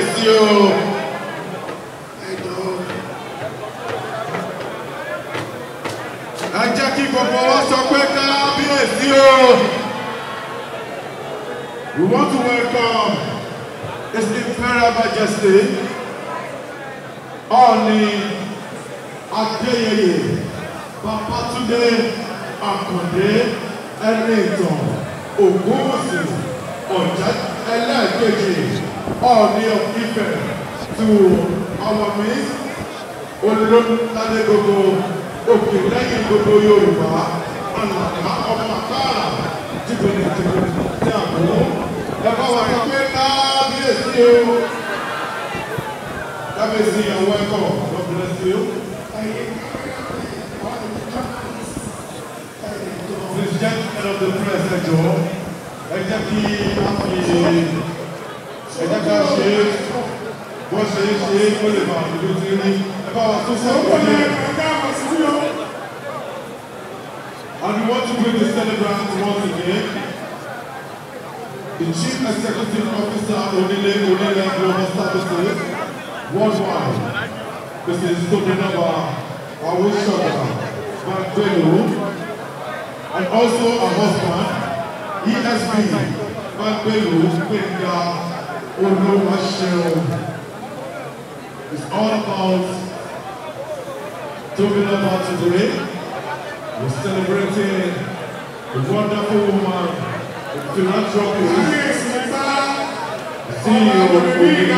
kábíyèsí o. Ẹ jẹ́ kí gbogbo wa sọ pé kábíyèsí o. We want to welcome His Imperial Majesty Ooni Akile Babatunde Akande Ẹnìtàn Ògúnwùsì Ọ̀já ẹlẹ́ẹ̀kejì Ooni of Ife to our midst olóńtàdé gbogbo òkè lẹ́yìn gbogbo Yorùbá àlàkà ọmọ àkàrà jìbìlì tí àbúrò ẹ bá wà pé kábíyèsí o. Kábíyèsí, you're welcome. God bless you. Please get out of the press, Joe. Ẹ jẹ́ kí a fi ẹ jẹ́ ká ṣe bó ṣe kó lè bá àdúgbò tí ní ẹ bá wa tó sọ́kọ̀ ní. And we want to bring the celebrants once again. The Chief Executive Officer Onílé Global Services worldwide. This is Omoba Akile Ijebu, and also a husband, ESB Omoba Akile. It's all about talking about today. We're celebrating the wonderful woman, the philanthropist, CEO of Fuji.